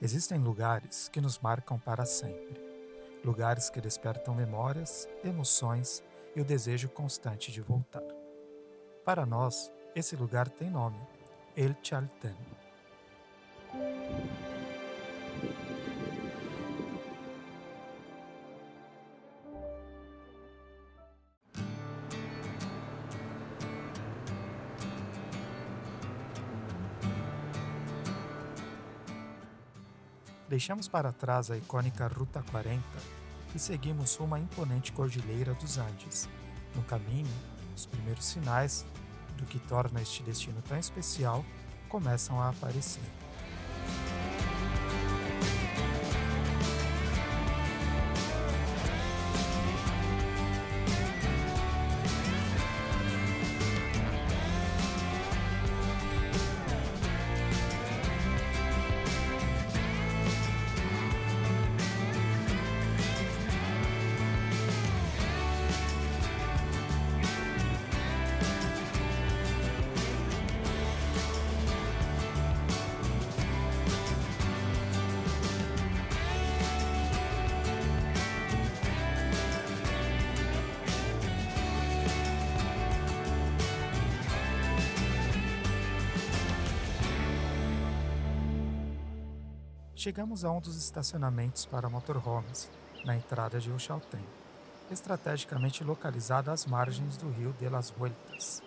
Existem lugares que nos marcam para sempre, lugares que despertam memórias, emoções e o desejo constante de voltar. Para nós, esse lugar tem nome: El Chaltén. Deixamos para trás a icônica Ruta 40 e seguimos rumo à imponente Cordilheira dos Andes. No caminho, os primeiros sinais do que torna este destino tão especial começam a aparecer. Chegamos a um dos estacionamentos para motorhomes, na entrada de Uxaltén, estrategicamente localizado às margens do rio de las Vueltas.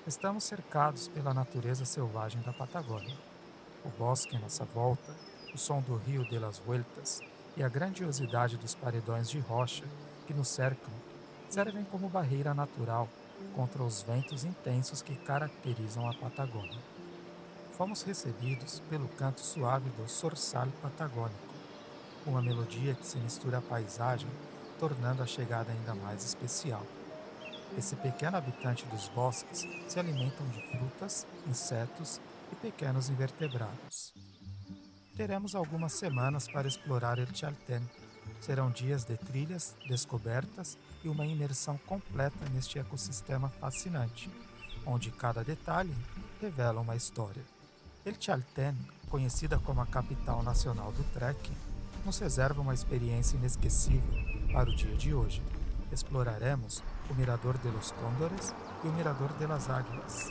Estamos cercados pela natureza selvagem da Patagônia. O bosque em nossa volta, o som do rio de las Vueltas e a grandiosidade dos paredões de rocha que nos cercam servem como barreira natural contra os ventos intensos que caracterizam a Patagônia. Fomos recebidos pelo canto suave do Zorzal patagônico, uma melodia que se mistura à paisagem, tornando a chegada ainda mais especial. Esse pequeno habitante dos bosques se alimentam de frutas, insetos e pequenos invertebrados. Teremos algumas semanas para explorar El Chaltén. Serão dias de trilhas, descobertas e uma imersão completa neste ecossistema fascinante, onde cada detalhe revela uma história. El Chaltén, conhecida como a capital nacional do trekking, nos reserva uma experiência inesquecível para o dia de hoje. Exploraremos o Mirador de los Cóndores e o Mirador de las Águilas.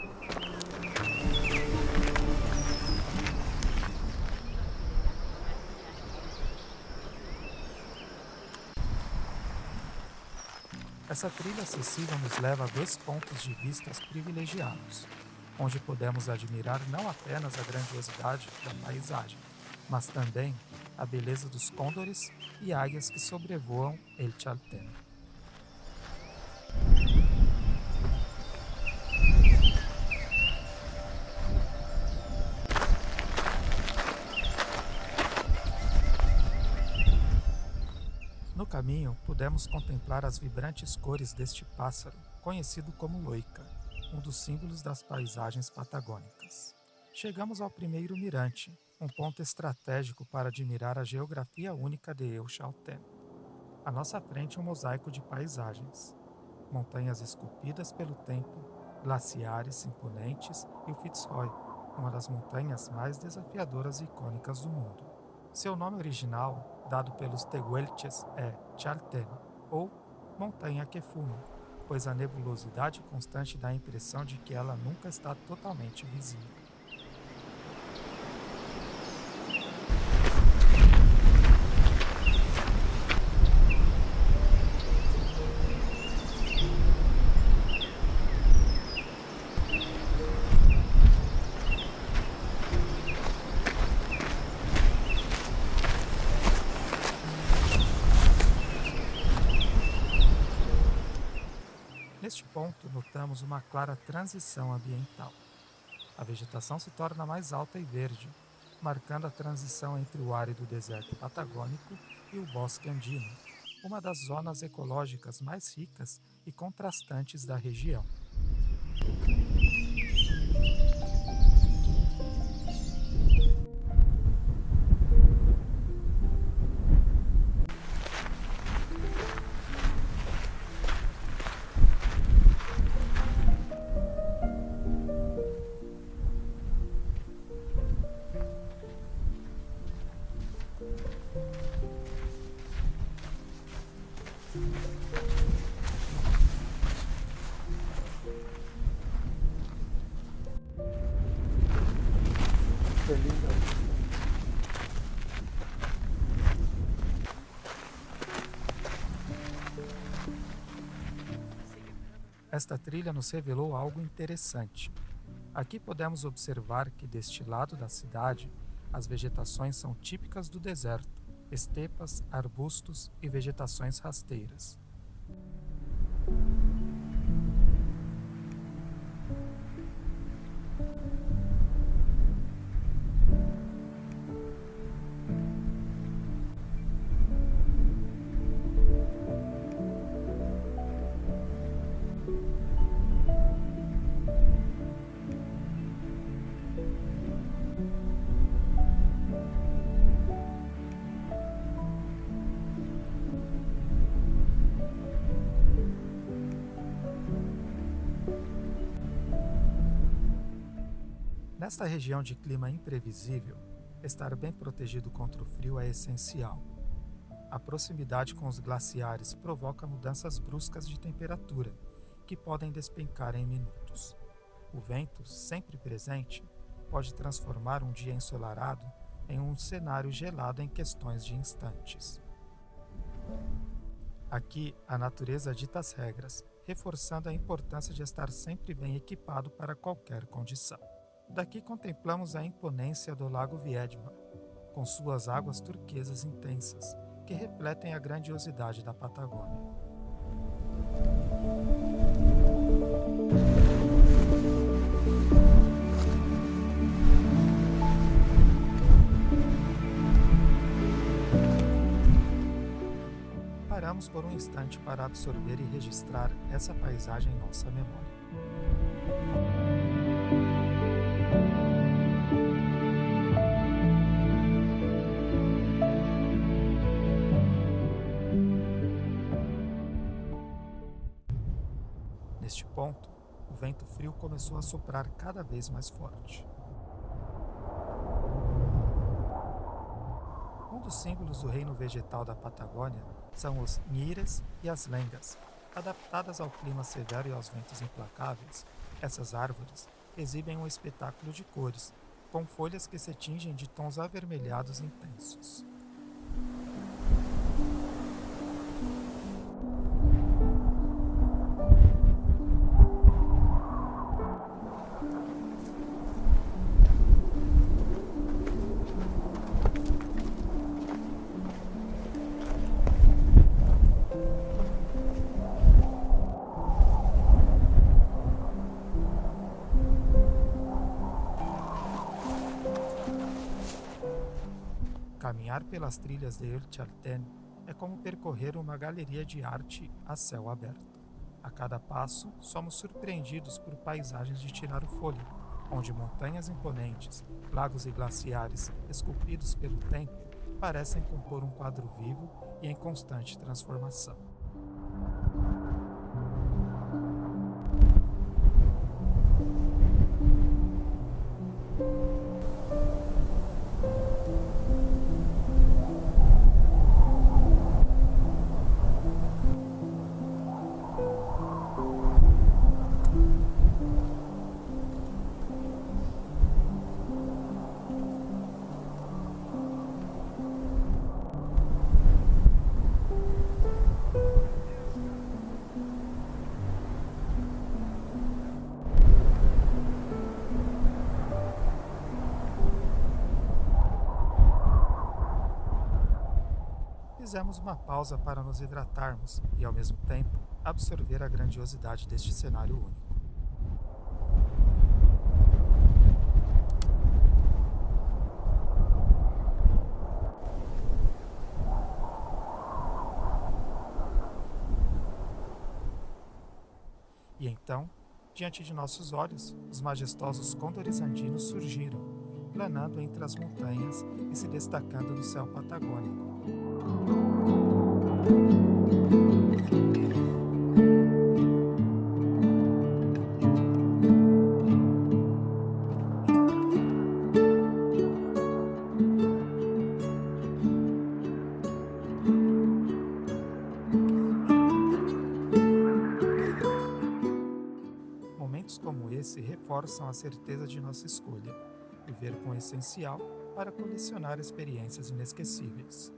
Essa trilha acessível nos leva a dois pontos de vistas privilegiados, onde podemos admirar não apenas a grandiosidade da paisagem, mas também a beleza dos côndores e águias que sobrevoam El Chaltén. No caminho, pudemos contemplar as vibrantes cores deste pássaro, conhecido como loica, um dos símbolos das paisagens patagônicas. Chegamos ao primeiro mirante, um ponto estratégico para admirar a geografia única de El Chaltén. À nossa frente, um mosaico de paisagens. Montanhas esculpidas pelo tempo, glaciares imponentes e o Fitzroy, uma das montanhas mais desafiadoras e icônicas do mundo. Seu nome original, dado pelos tehuelches, é Chaltén, ou Montanha que Fuma, pois a nebulosidade constante dá a impressão de que ela nunca está totalmente visível. Neste ponto, notamos uma clara transição ambiental. A vegetação se torna mais alta e verde, marcando a transição entre o árido deserto patagônico e o bosque andino, uma das zonas ecológicas mais ricas e contrastantes da região. Super linda. Esta trilha nos revelou algo interessante. Aqui podemos observar que deste lado da cidade, as vegetações são típicas do deserto, estepas, arbustos e vegetações rasteiras. Nesta região de clima imprevisível, estar bem protegido contra o frio é essencial. A proximidade com os glaciares provoca mudanças bruscas de temperatura, que podem despencar em minutos. O vento, sempre presente, pode transformar um dia ensolarado em um cenário gelado em questões de instantes. Aqui, a natureza dita as regras, reforçando a importância de estar sempre bem equipado para qualquer condição. Daqui contemplamos a imponência do Lago Viedma, com suas águas turquesas intensas, que refletem a grandiosidade da Patagônia. Paramos por um instante para absorver e registrar essa paisagem em nossa memória. Neste ponto, o vento frio começou a soprar cada vez mais forte. Um dos símbolos do reino vegetal da Patagônia são os nhires e as lengas. Adaptadas ao clima severo e aos ventos implacáveis, essas árvores exibem um espetáculo de cores, com folhas que se tingem de tons avermelhados intensos. Caminhar pelas trilhas de Ölçaltén é como percorrer uma galeria de arte a céu aberto. A cada passo, somos surpreendidos por paisagens de tirar o fôlego, onde montanhas imponentes, lagos e glaciares, esculpidos pelo tempo, parecem compor um quadro vivo e em constante transformação. Fizemos uma pausa para nos hidratarmos e, ao mesmo tempo, absorver a grandiosidade deste cenário único. E então, diante de nossos olhos, os majestosos côndores andinos surgiram, planando entre as montanhas e se destacando no céu patagônico. esse reforçam a certeza de nossa escolha, viver com o essencial para colecionar experiências inesquecíveis.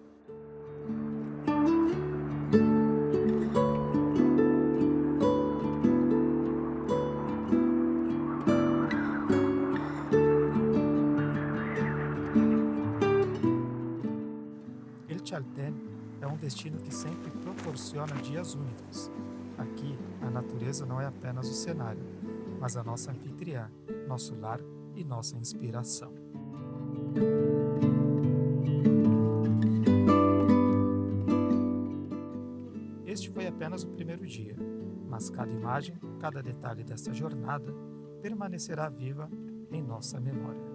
El Chaltén é um destino que sempre proporciona dias únicos. Aqui, a natureza não é apenas o cenário, mas a nossa anfitriã, nosso lar e nossa inspiração. Este foi apenas o primeiro dia, mas cada imagem, cada detalhe dessa jornada permanecerá viva em nossa memória.